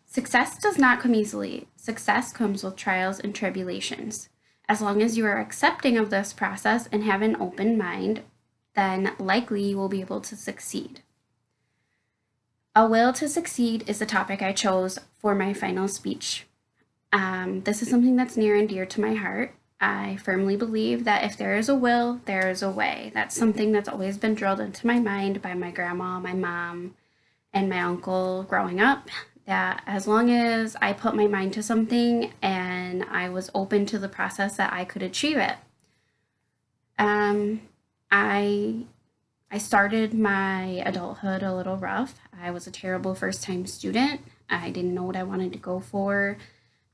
Success does not come easily. Success comes with trials and tribulations. As long as you are accepting of this process and have an open mind, then likely you will be able to succeed. A will to succeed is the topic I chose for my final speech. This is something that's near and dear to my heart. I firmly believe that if there is a will, there is a way. That's something that's always been drilled into my mind by my grandma, my mom, and my uncle growing up. That as long as I put my mind to something and I was open to the process, that I could achieve it. Um, I I started my adulthood a little rough. I was a terrible first time student. I didn't know what I wanted to go for.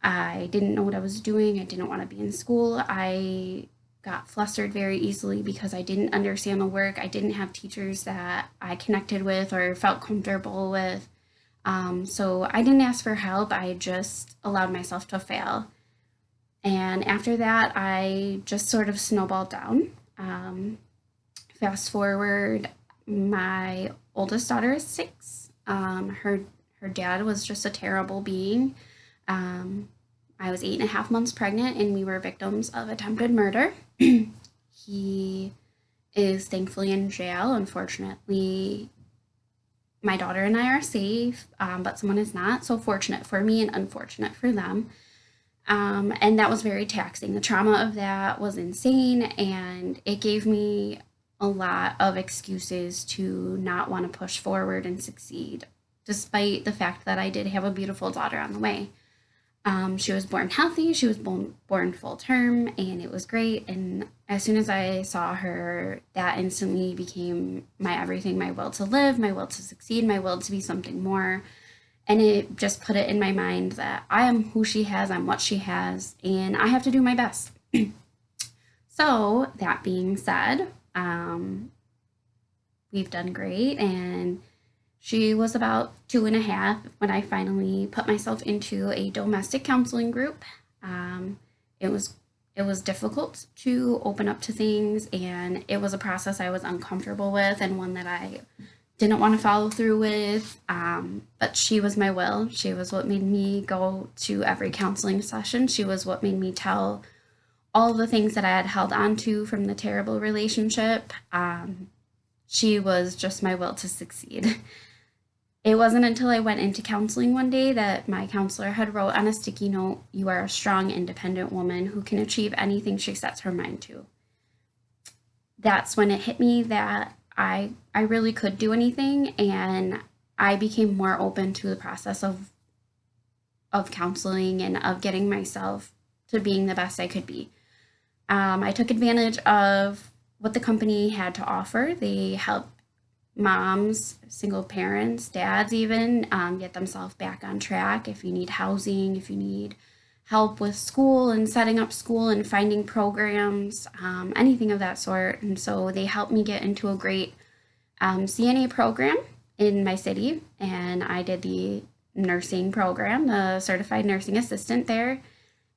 I didn't know what I was doing. I didn't want to be in school. I got flustered very easily because I didn't understand the work. I didn't have teachers that I connected with or felt comfortable with. So I didn't ask for help. I just allowed myself to fail. And after that, I just sort of snowballed down. Um, Fast forward, my oldest daughter is 6. Her dad was just a terrible being. Um, I was 8.5 months pregnant, and we were victims of attempted murder. He is thankfully in jail. Unfortunately, my daughter and I are safe, but someone is not. So fortunate for me and unfortunate for them. And that was very taxing. The trauma of that was insane, and it gave me a lot of excuses to not want to push forward and succeed, despite the fact that I did have a beautiful daughter on the way. She was born healthy, she was born full term, and it was great. And as soon as I saw her, that instantly became my everything, my will to live, my will to succeed, my will to be something more. And it just put it in my mind that I am who she has, I'm what she has, and I have to do my best. So, that being said, we've done great, and she was about 2.5 when I finally put myself into a domestic counseling group. Um, it was it was difficult to open up to things, and it was a process I was uncomfortable with, and one that I didn't want to follow through with. But she was my will. She was what made me go to every counseling session. She was what made me tell all the things that I had held on to from the terrible relationship. She was just my will to succeed. It wasn't until I went into counseling one day that my counselor had wrote on a sticky note, "You are a strong, independent woman who can achieve anything she sets her mind to." That's when it hit me that I really could do anything, and I became more open to the process of counseling and of getting myself to being the best I could be. I took advantage of what the company had to offer. They help moms, single parents, dads even, get themselves back on track. If you need housing, if you need help with school and setting up school and finding programs, anything of that sort. And so they helped me get into a great CNA program in my city, and I did the nursing program, the certified nursing assistant there.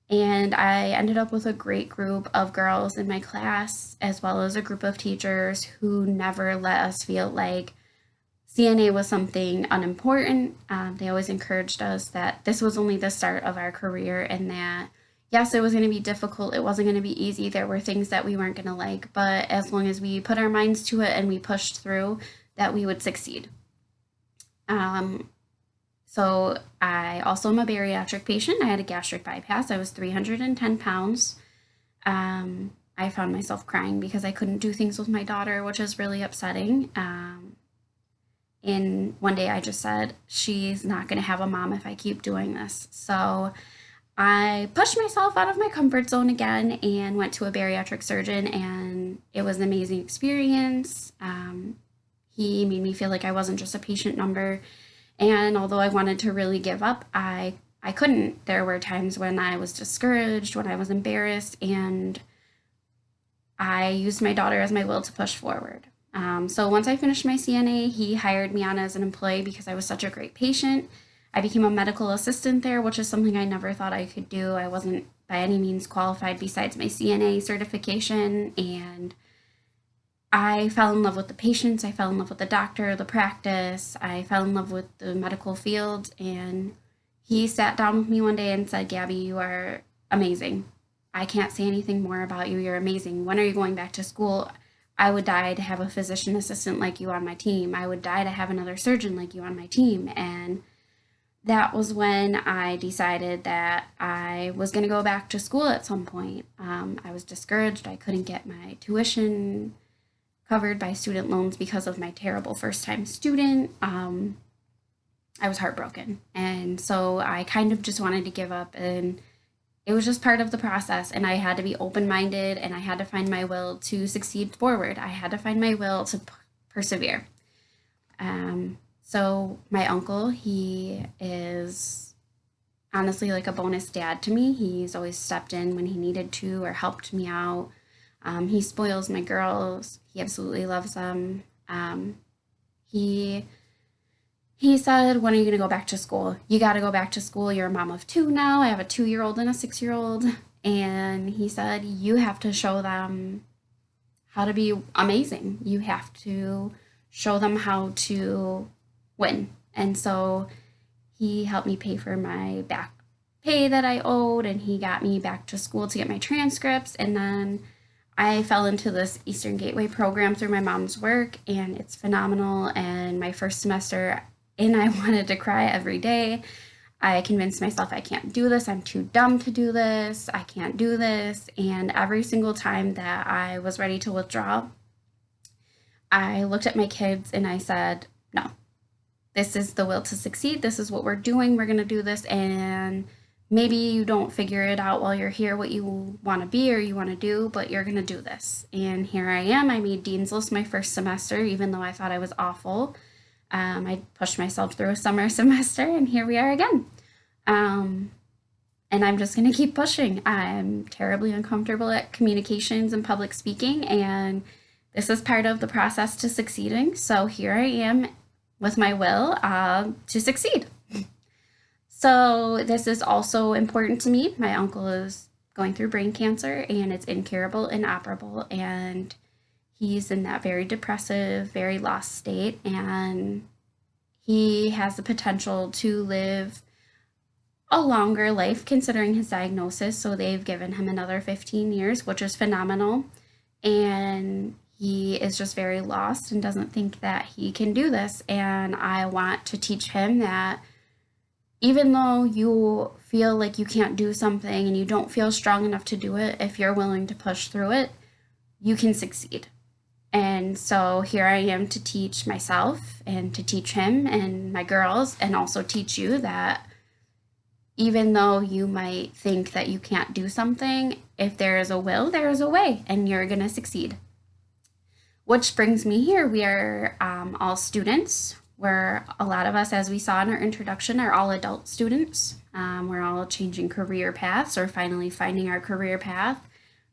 And I ended up with a great group of girls in my class, as well as a group of teachers who never let us feel like CNA was something unimportant. They always encouraged us that this was only the start of our career, and that, yes, it was going to be difficult. It wasn't going to be easy. There were things that we weren't going to like, but as long as we put our minds to it and we pushed through, that we would succeed. Um, so I also am a bariatric patient. I had a gastric bypass. I was 310 pounds. I found myself crying because I couldn't do things with my daughter, which is really upsetting. And one day I just said, she's not going to have a mom if I keep doing this. So I pushed myself out of my comfort zone again and went to a bariatric surgeon, and it was an amazing experience. He made me feel like I wasn't just a patient number. And although I wanted to really give up, I couldn't. There were times when I was discouraged, when I was embarrassed, and I used my daughter as my will to push forward. So once I finished my CNA, he hired me on as an employee because I was such a great patient. I became a medical assistant there, which is something I never thought I could do. I wasn't by any means qualified besides my CNA certification, and I fell in love with the patients. I fell in love with the doctor, the practice. I fell in love with the medical field, and He sat down with me one day and said, Gabby, you are amazing. I can't say anything more about you. You're amazing. When are you going back to school? I would die to have a physician assistant like you on my team. I would die to have another surgeon like you on my team. And that was when I decided that I was going to go back to school at some point. I was discouraged. I couldn't get my tuition covered by student loans because of my terrible first time student. I was heartbroken. And so I kind of just wanted to give up. And it was just part of the process. And I had to be open minded and I had to find my will to succeed forward. I had to find my will to persevere. So my uncle, he is honestly like a bonus dad to me. He's always stepped in when he needed to or helped me out. He spoils my girls. He absolutely loves them. He he said, when are you going to go back to school? You got to go back to school. You're a mom of two now. I have a 2 year old and a 6 year old. And he said, you have to show them how to be amazing. You have to show them how to win. And so he helped me pay for my back pay that I owed, and he got me back to school to get my transcripts. And then I fell into this Eastern Gateway program through my mom's work, and it's phenomenal. And my first semester, and I wanted to cry every day. I convinced myself I can't do this. I'm too dumb to do this. I can't do this. And every single time that I was ready to withdraw, I looked at my kids and I said, no, this is the will to succeed. This is what we're doing. We're going to do this. And maybe you don't figure it out while you're here what you want to be or you want to do, but you're going to do this. And here I am. I made Dean's List my first semester, even though I thought I was awful. I pushed myself through a summer semester, and here we are again. And I'm just going to keep pushing. I'm terribly uncomfortable at communications and public speaking, and this is part of the process to succeeding. So here I am with my will to succeed. So this is also important to me. My uncle is going through brain cancer, and it's incurable, inoperable, and he's in that very depressive, very lost state, and he has the potential to live a longer life considering his diagnosis. So they've given him another 15 years, which is phenomenal. And he is just very lost and doesn't think that he can do this. And I want to teach him that even though you feel like you can't do something and you don't feel strong enough to do it, if you're willing to push through it, you can succeed. And so here I am to teach myself and to teach him and my girls, and also teach you that even though you might think that you can't do something, if there is a will, there is a way, and you're going to succeed. Which brings me here. We are all students. A lot of us, as we saw in our introduction, are all adult students. We're all changing career paths or finally finding our career path.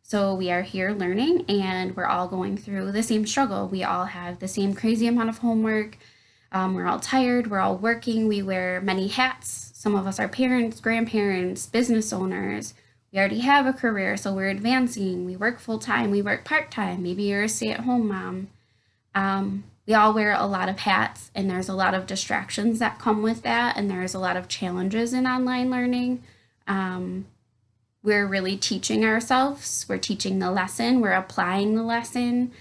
So we are here learning, and we're all going through the same struggle. We all have the same crazy amount of homework. We're all tired. We're all working. We wear many hats. Some of us are parents, grandparents, business owners. We already have a career, so we're advancing. We work full time. We work part time. Maybe you're a stay-at-home mom. We all wear a lot of hats, and there's a lot of distractions that come with that, and there's a lot of challenges in online learning. We're really teaching ourselves. We're teaching the lesson. We're applying the lesson.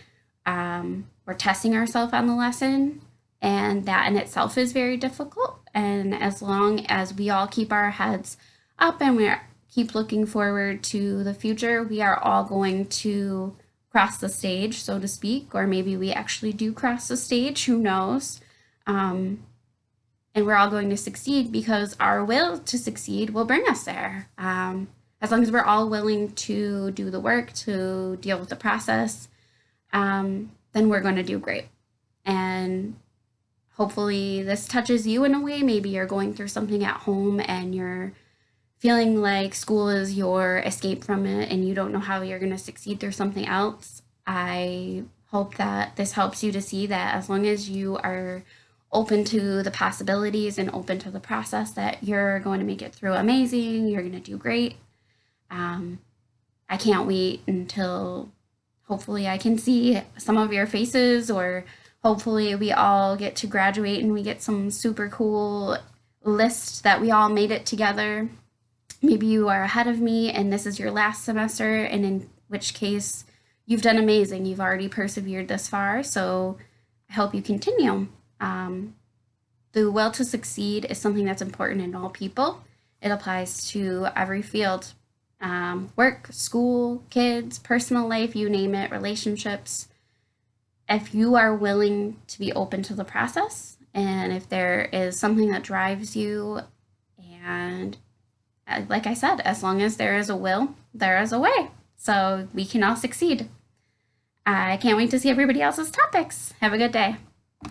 We're testing ourselves on the lesson. And that in itself is very difficult. And as long as we all keep our heads up and we keep looking forward to the future, we are all going to cross the stage, so to speak, or maybe we actually do cross the stage, who knows? And we're all going to succeed because our will to succeed will bring us there. As long as we're all willing to do the work, to deal with the process, then we're going to do great. And hopefully this touches you in a way. Maybe you're going through something at home and you're feeling like school is your escape from it and you don't know how you're going to succeed through something else. I hope that this helps you to see that as long as you are open to the possibilities and open to the process, that you're going to make it through amazing. You're going to do great. I can't wait until hopefully I can see some of your faces, or hopefully we all get to graduate and we get some super cool list that we all made it together. Maybe you are ahead of me and this is your last semester, and in which case you've done amazing. You've already persevered this far, so I hope you continue. Um, the will to succeed is something that's important in all people. It applies to every field, work, school, kids, personal life, you name it, relationships. If you are willing to be open to the process, and if there is something that drives you, and like I said, as long as there is a will, there is a way. So we can all succeed. I can't wait to see everybody else's topics. Have a good day.